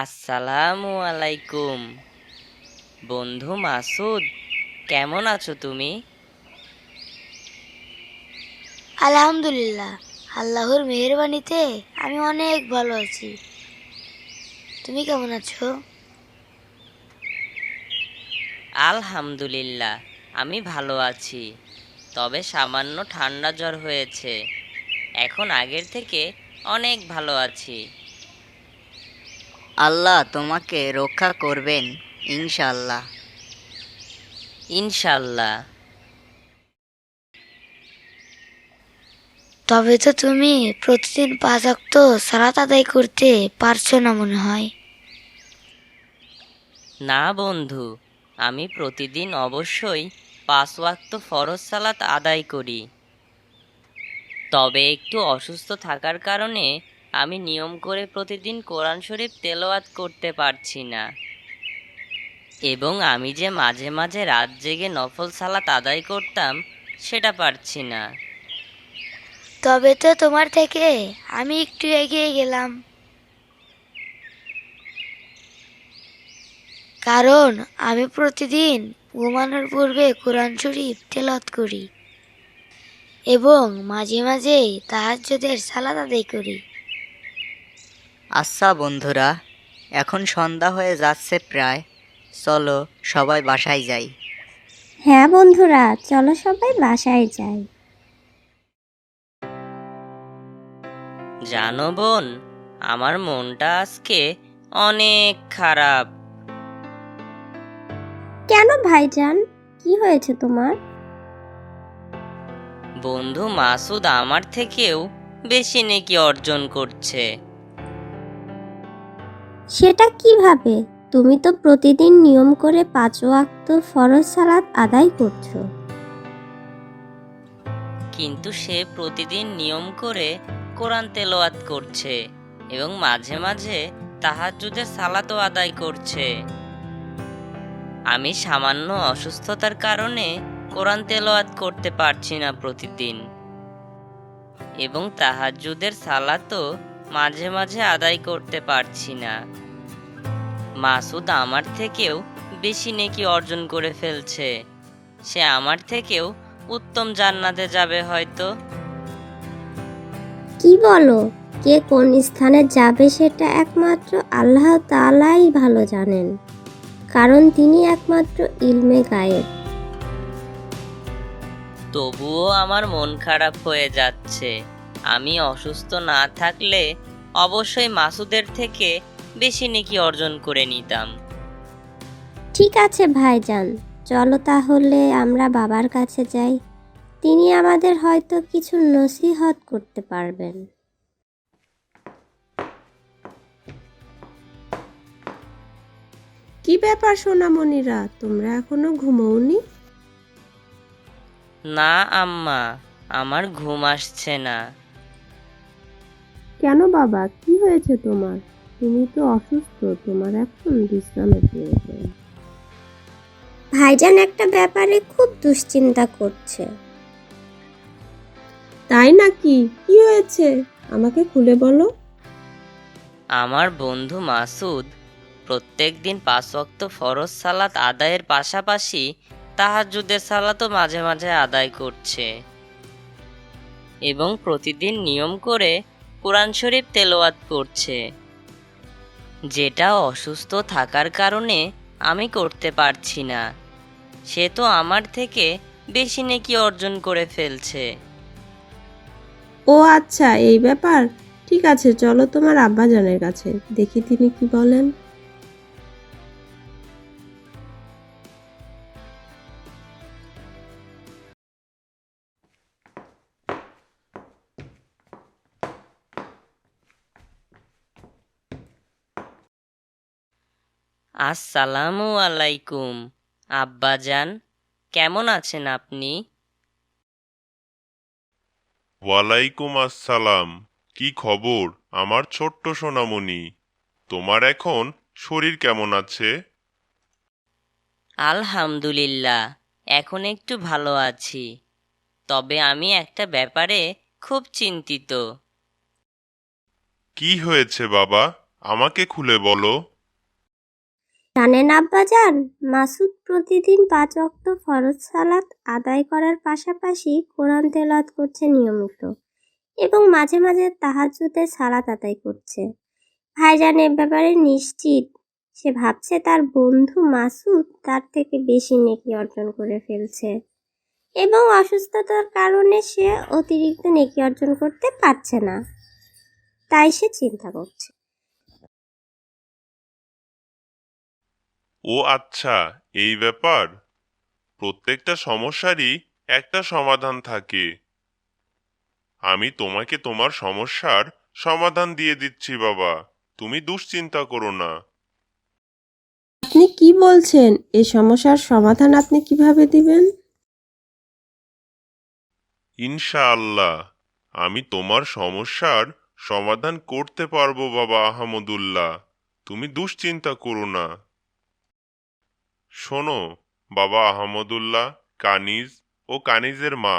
আসসালামু আলাইকুম। বন্ধু মাসুদ, কেমন আছো তুমি? আলহামদুলিল্লাহ, আল্লাহর মেহেরবানিতে আমি অনেক ভালো আছি। তুমি কেমন আছো? আলহামদুলিল্লাহ, আমি ভালো আছি। তবে সামান্য ঠান্ডা জ্বর হয়েছে। এখন আগের থেকে অনেক ভালো আছি। আল্লাহ তোমাকে রক্ষা করবেন ইনশাআল্লাহ। ইনশাল্লাহ। তবে তো তুমি প্রতিদিন 5 ওয়াক্ত সালাত আদায় করতে পারছো না মনে হয়। না বন্ধু, আমি প্রতিদিন অবশ্যই 5 ওয়াক্ত ফরজ সালাত আদায় করি। তবে একটু অসুস্থ থাকার কারণে আমি নিয়ম করে প্রতিদিন কোরআন শরীফ তেলাওয়াত করতে পারছি না। এবং আমি যে মাঝে মাঝে রাত জেগে নফল সালাত আদায় করতাম, সেটা পারছি না। তবে তো তোমার থেকে আমি একটু এগিয়ে গেলাম, কারণ আমি প্রতিদিন ঘুমানোর পূর্বে কোরআন শরীফ তেলাওয়াত করি এবং মাঝে মাঝে তাহাজ্জুদের সালাত আদায় করি। আচ্ছা বন্ধুরা, এখন সন্ধ্যা হয়ে যাচ্ছে প্রায়। চলো সবাই বাসায় যাই। হ্যাঁ বন্ধুরা, চলো সবাই বাসায় যাই। জানো বোন, আমার মনটা আজকে অনেক খারাপ। কেন ভাইজান, কি হয়েছে তোমার? বন্ধু মাসুদ আমার থেকেও বেশি নেকি অর্জন করছে। সেটা কিভাবে? তুমি তো প্রতিদিন নিয়ম করে 5 ওয়াক্ত ফরজ সালাত আদায় করছো। কিন্তু সে প্রতিদিন নিয়ম করে কোরআন তেলাওয়াত করছে এবং মাঝে মাঝে তাহাজ্জুদের সালাতও আদায় করছে। আমি সামান্য অসুস্থতার কারণে কোরআন তেলাওয়াত করতে পারছি না প্রতিদিন, এবং তাহাজ্জুদের সালাতও মাঝে মাঝে আদায় করতে পারছি না। মাসুদ আমার থেকেও বেশি নেকি অর্জন করে ফেলছে। সে আমার থেকেও উত্তম জান্নাতে যাবে হয়তো। কি বলো? কে কোন স্থানে যাবে সেটা একমাত্র আল্লাহ তাআলাই ভালো জানেন, কারণ তিনি একমাত্র ইলমে গায়েব। তবুও আমার মন খারাপ হয়ে যাচ্ছে। আমি অসুস্থ না থাকলে অবশ্যই মাসুদের থেকে বেশি নেকি অর্জন করে নিতাম। ঠিক আছে ভাইজান, চলো তাহলে আমরা বাবার কাছে যাই। তিনি আমাদের হয়তো কিছু নসিহত করতে পারবেন। কি ব্যাপার সোনামণিরা, তোমরা এখনো ঘুমোওনি? না আম্মা, আমার ঘুম আসছে না। কেন বাবা, কি হয়েছে তোমার? তুমি তো অসুস্থ, তোমার এখন বিশ্রামের প্রয়োজন। ভাইজান একটা ব্যাপারে খুব দুশ্চিন্তা করছে। তাই নাকি? কি হয়েছে আমাকে খুলে বলো। আমার বন্ধু মাসুদ প্রত্যেক দিন 5 ওয়াক্ত ফরজ সালাত আদায়ের পাশাপাশি তাহাজ্জুদের সালাতও মাঝে মাঝে আদায় করছে এবং প্রতিদিন নিয়ম করে কোরআন শরীফ তেলাওয়াত করছে, যেটা অসুস্থ থাকার কারণে আমি করতে পারছি না। সে তো আমার থেকে বেশি নেকি অর্জন করে ফেলছে। ও আচ্ছা, এই ব্যাপার। ঠিক আছে, চলো তোমার আব্বাজানের কাছে, দেখি তিনি কি বলেন। আসসালামু আলাইকুম আব্বাজান, কেমন আছেন আপনি? ওয়ালাইকুম আসসালাম। কি খবর আমার ছোট্ট সোনামণি? তোমার এখন শরীর কেমন আছে? আলহামদুলিল্লাহ, এখন একটু ভালো আছি। তবে আমি একটা ব্যাপারে খুব চিন্তিত। কি হয়েছে বাবা? আমাকে খুলে বলো। জানেন আব্বাজান, মাসুদ প্রতিদিন 5 ওয়াক্ত ফরজ সালাত আদায় করার পাশাপাশি কোরআন তেলাওয়াত করছে নিয়মিত এবং মাঝে মাঝে তাহাজ্জুদের সালাত আদায় করছে। ভাইজান এ ব্যাপারে নিশ্চিত সে ভাবছে তার বন্ধু মাসুদ তার থেকে বেশি নেকি অর্জন করে ফেলছে এবং অসুস্থতার কারণে সে অতিরিক্ত নেকি অর্জন করতে পারছে না, তাই সে চিন্তা করছে। ও আচ্ছা, এই ব্যাপার। প্রত্যেকটা সমস্যারই একটা সমাধান থাকে। আমি তোমাকে তোমার সমস্যার সমাধান দিয়ে দিচ্ছি বাবা, তুমি দুশ্চিন্তা করো না। আপনি কি বলছেন? এই সমস্যার সমাধান আপনি কিভাবে দিবেন? ইনশাআল্লাহ, আমি তোমার সমস্যার সমাধান করতে পারবো বাবা আহমদুল্লাহ, তুমি দুশ্চিন্তা করো না। শোনো বাবা আহমদুল্লাহ, কানিজ ও কানিজের মা,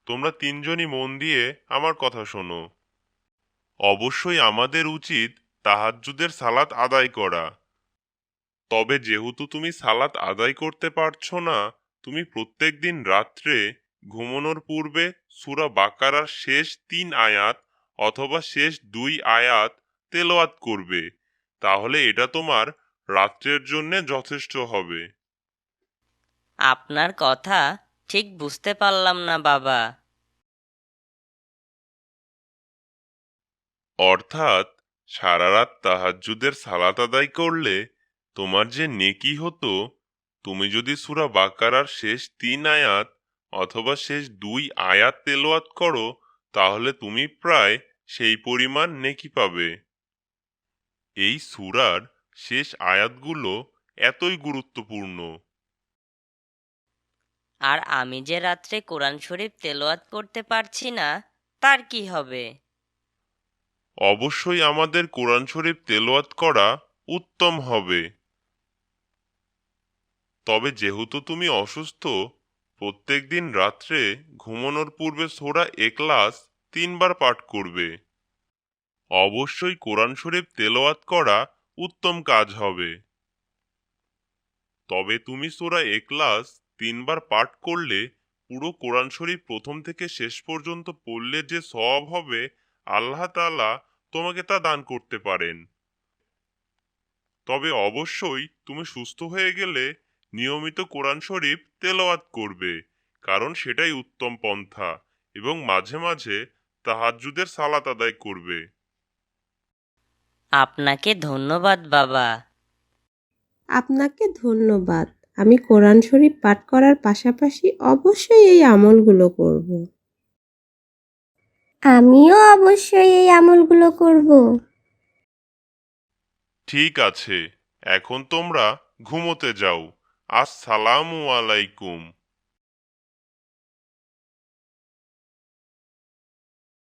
তোমরা তিনজনই মন দিয়ে আমার কথা শোনো। অবশ্যই আমাদের উচিত তাহাজ্জুদের সালাত আদায় করা। তবে যেহেতু তুমি সালাত আদায় করতে পারছো না, তুমি প্রত্যেকদিন রাত্রে ঘুমানোর পূর্বে সূরা বাকারার শেষ 3 আয়াত অথবা শেষ 2 আয়াত তেলাওয়াত করবে। তাহলে এটা তোমার রাত্রের জন্যে যথেষ্ট হবে। আপনার কথা ঠিক বুঝতে পারলাম না বাবা। অর্থাৎ সারা রাত তাহাজ্জুদের সালাত আদায় করলে তোমার যে নেকি হতো, তুমি যদি সূরা বাকারার শেষ 3 আয়াত অথবা শেষ 2 আয়াত তেলাওয়াত করো, তাহলে তুমি প্রায় সেই পরিমাণ নেকি পাবে। এই সূরার শেষ আয়াতগুলো এতই গুরুত্বপূর্ণ। আর আমি যে রাত্রে কোরআন শরীফ তেলাওয়াত করতে পারছি না, তার কি হবে? অবশ্যই আমাদের কোরআন শরীফ তেলাওয়াত করা উত্তম হবে। তবে যেহেতু তুমি অসুস্থ, প্রত্যেকদিন রাত্রে ঘুমানোর পূর্বে সূরা ইখলাস 3 বার পাঠ করবে। অবশ্যই কোরআন শরীফ তেলাওয়াত করা উত্তম কাজ হবে। তবে তুমি সূরা ইখলাস 3 বার পাঠ করলে পুরো কোরআন শরীফ প্রথম থেকে শেষ পর্যন্ত পড়লে যে সওয়াব হবে, আল্লাহ তাআলা তোমাকে তা দান করতে পারেন। তবে অবশ্যই তুমি সুস্থ হয়ে গেলে নিয়মিত কোরআন শরীফ তেলাওয়াত করবে, কারণ সেটাই উত্তম পন্থা, এবং মাঝে মাঝে তাহাজ্জুদের সালাত আদায় করবে। আপনাকে ধন্যবাদ বাবা। আপনাকে ধন্যবাদ। আমি কোরআন শরীফ পাঠ করার পাশাপাশি অবশ্যই এই আমলগুলো করব। আমিও অবশ্যই এই আমলগুলো করব। ঠিক আছে, এখন তোমরা ঘুমোতে যাও। আসসালামু আলাইকুম।